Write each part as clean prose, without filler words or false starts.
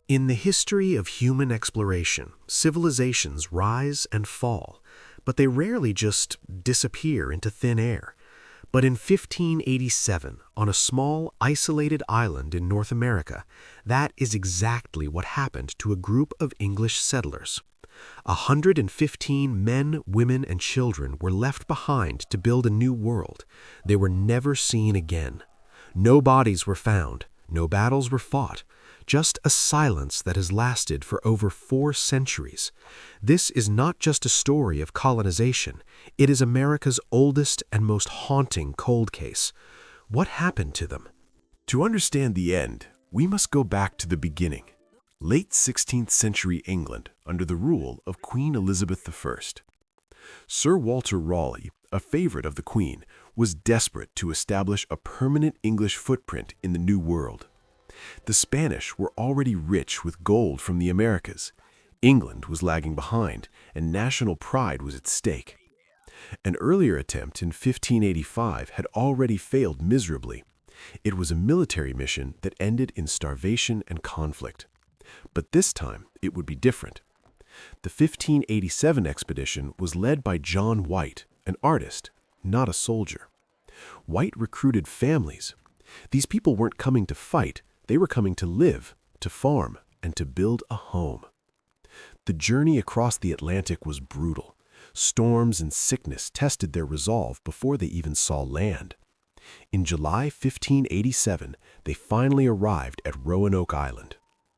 In the history of human exploration, civilizations rise and fall, but they rarely just disappear into thin air. But in 1587, on a small, isolated island in North America, that is exactly what happened to a group of English settlers. 115 men, women, and children were left behind to build a new world. They were never seen again. No bodies were found, no battles were fought, just a silence that has lasted for over 4 centuries. This is not just a story of colonization, it is America's oldest and most haunting cold case. What happened to them? To understand the end, we must go back to the beginning. Late 16th century England under the rule of Queen Elizabeth I. Sir Walter Raleigh, a favorite of the Queen, was desperate to establish a permanent English footprint in the New World. The Spanish were already rich with gold from the Americas. England was lagging behind, and national pride was at stake. An earlier attempt in 1585 had already failed miserably. It was a military mission that ended in starvation and conflict. But this time, it would be different. The 1587 expedition was led by John White, an artist, not a soldier. White recruited families. These people weren't coming to fight, they were coming to live, to farm, and to build a home. The journey across the Atlantic was brutal. Storms and sickness tested their resolve before they even saw land. In July 1587, they finally arrived at Roanoke Island.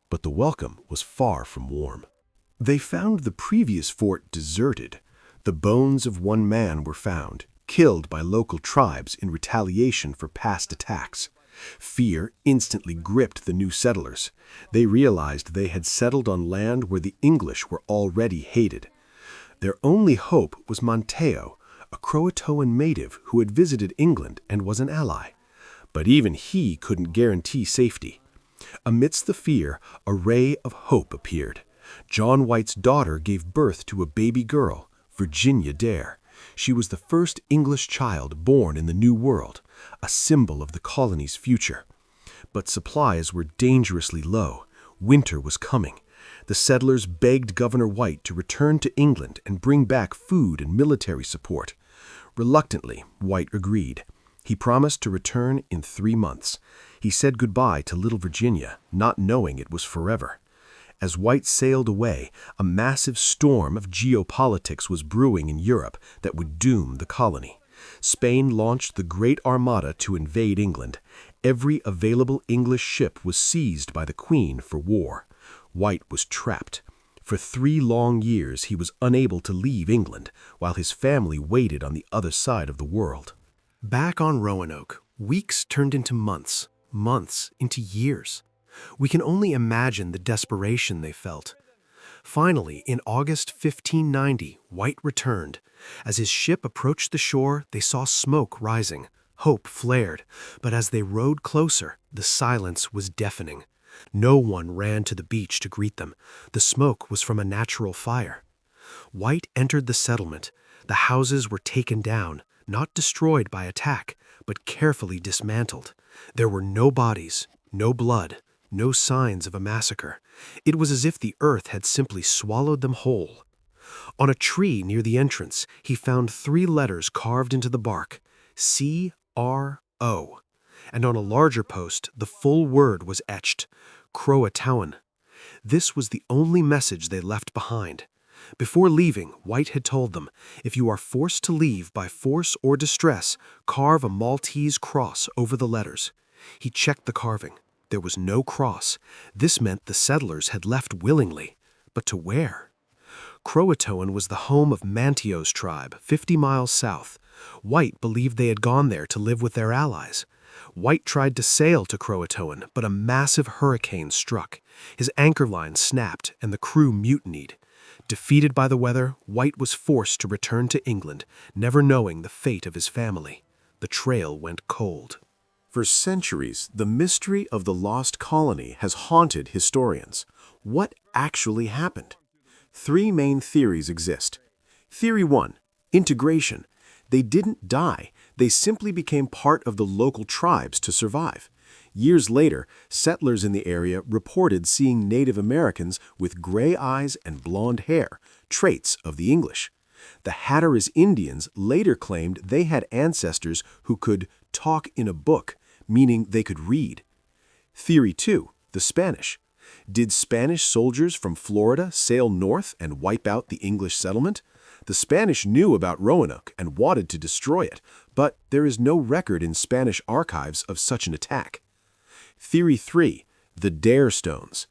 But the welcome was far from warm. They found the previous fort deserted. The bones of one man were found, killed by local tribes in retaliation for past attacks. Fear instantly gripped the new settlers. They realized they had settled on land where the English were already hated. Their only hope was Monteo, a Croatoan native who had visited England and was an ally. But even he couldn't guarantee safety. Amidst the fear, a ray of hope appeared. John White's daughter gave birth to a baby girl, Virginia Dare. She was the first English child born in the New World, a symbol of the colony's future. But supplies were dangerously low. Winter was coming. The settlers begged Governor White to return to England and bring back food and military support. Reluctantly, White agreed. He promised to return in 3 months. He said goodbye to little Virginia, not knowing it was forever. As White sailed away, a massive storm of geopolitics was brewing in Europe that would doom the colony. Spain launched the Great Armada to invade England. Every available English ship was seized by the Queen for war. White was trapped. For 3 long years he was unable to leave England, while his family waited on the other side of the world. Back on Roanoke, weeks turned into months, months into years. We can only imagine the desperation they felt. Finally, in August 1590, White returned. As his ship approached the shore, they saw smoke rising. Hope flared, but as they rowed closer, the silence was deafening. No one ran to the beach to greet them. The smoke was from a natural fire. White entered the settlement. The houses were taken down, not destroyed by attack, but carefully dismantled. There were no bodies, no blood, no signs of a massacre. It was as if the earth had simply swallowed them whole. On a tree near the entrance, he found 3 letters carved into the bark, C-R-O. And on a larger post, the full word was etched, Croatoan. This was the only message they left behind. Before leaving, White had told them, if you are forced to leave by force or distress, carve a Maltese cross over the letters. He checked the carving. There was no cross. This meant the settlers had left willingly. But to where? Croatoan was the home of Manteo's tribe, 50 miles south. White believed they had gone there to live with their allies. White tried to sail to Croatoan, but a massive hurricane struck. His anchor line snapped, and the crew mutinied. Defeated by the weather, White was forced to return to England, never knowing the fate of his family. The trail went cold. For centuries, the mystery of the lost colony has haunted historians. What actually happened? 3 main theories exist. Theory 1, integration. They didn't die, they simply became part of the local tribes to survive. Years later, settlers in the area reported seeing Native Americans with gray eyes and blonde hair, traits of the English. The Hatteras Indians later claimed they had ancestors who could talk in a book, meaning they could read. Theory 2, the Spanish. Did Spanish soldiers from Florida sail north and wipe out the English settlement? The Spanish knew about Roanoke and wanted to destroy it, but there is no record in Spanish archives of such an attack. Theory 3, the Dare Stones.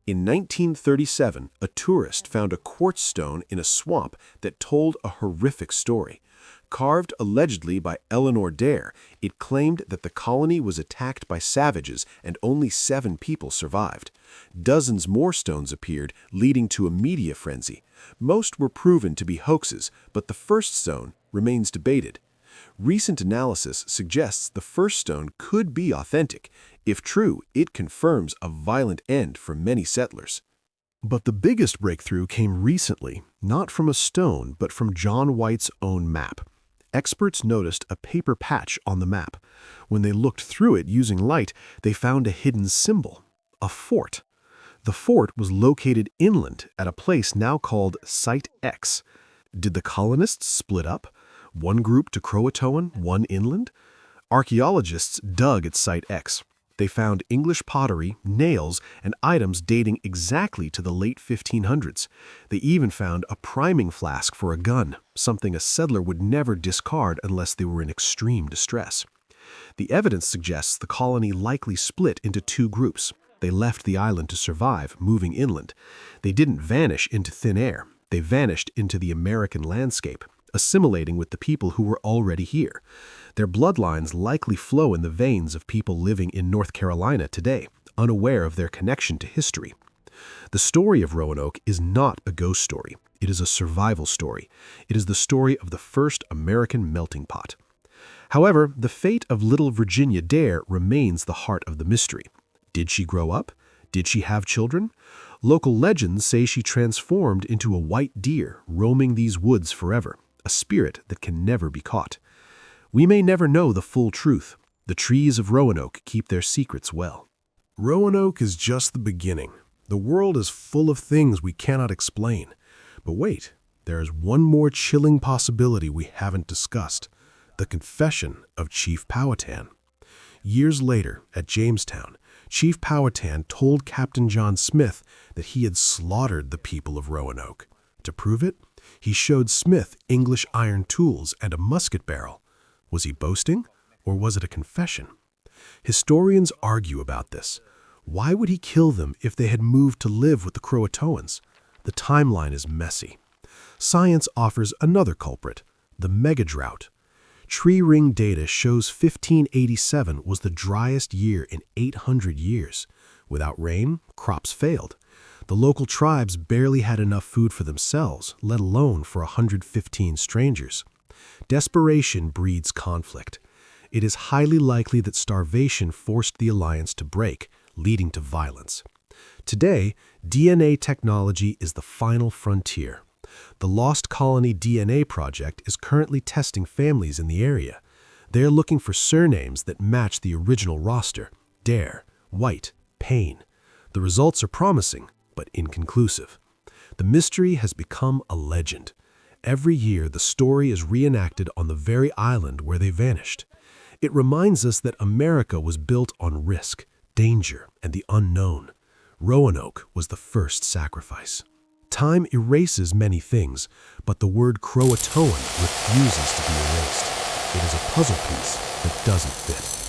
In 1937, a tourist found a quartz stone in a swamp that told a horrific story. Carved allegedly by Eleanor Dare, it claimed that the colony was attacked by savages and only 7 people survived. Dozens more stones appeared, leading to a media frenzy. Most were proven to be hoaxes, but the first stone remains debated. Recent analysis suggests the first stone could be authentic. If true, it confirms a violent end for many settlers. But the biggest breakthrough came recently, not from a stone, but from John White's own map. Experts noticed a paper patch on the map. When they looked through it using light, they found a hidden symbol, a fort. The fort was located inland at a place now called Site X. Did the colonists split up? One group to Croatoan, one inland? Archaeologists dug at Site X. They found English pottery, nails, and items dating exactly to the late 1500s. They even found a priming flask for a gun, something a settler would never discard unless they were in extreme distress. The evidence suggests the colony likely split into 2 groups. They left the island to survive, moving inland. They didn't vanish into thin air. They vanished into the American landscape, assimilating with the people who were already here. Their bloodlines likely flow in the veins of people living in North Carolina today, unaware of their connection to history. The story of Roanoke is not a ghost story. It is a survival story. It is the story of the first American melting pot. However, the fate of little Virginia Dare remains the heart of the mystery. Did she grow up? Did she have children? Local legends say she transformed into a white deer, roaming these woods forever, a spirit that can never be caught. We may never know the full truth. The trees of Roanoke keep their secrets well. Roanoke is just the beginning. The world is full of things we cannot explain. But wait, there is one more chilling possibility we haven't discussed: the confession of Chief Powhatan. Years later, at Jamestown, Chief Powhatan told Captain John Smith that he had slaughtered the people of Roanoke. To prove it, he showed Smith English iron tools and a musket barrel. Was he boasting, or was it a confession? Historians argue about this. Why would he kill them if they had moved to live with the Croatoans? The timeline is messy. Science offers another culprit, the mega-drought. Tree ring data shows 1587 was the driest year in 800 years. Without rain, crops failed. The local tribes barely had enough food for themselves, let alone for 115 strangers. Desperation breeds conflict. It is highly likely that starvation forced the alliance to break, leading to violence. Today, DNA technology is the final frontier. The Lost Colony DNA project is currently testing families in the area. They are looking for surnames that match the original roster: Dare, White, Payne. The results are promising, but inconclusive. The mystery has become a legend. Every year, the story is reenacted on the very island where they vanished. It reminds us that America was built on risk, danger, and the unknown. Roanoke was the first sacrifice. Time erases many things, but the word Croatoan refuses to be erased. It is a puzzle piece that doesn't fit.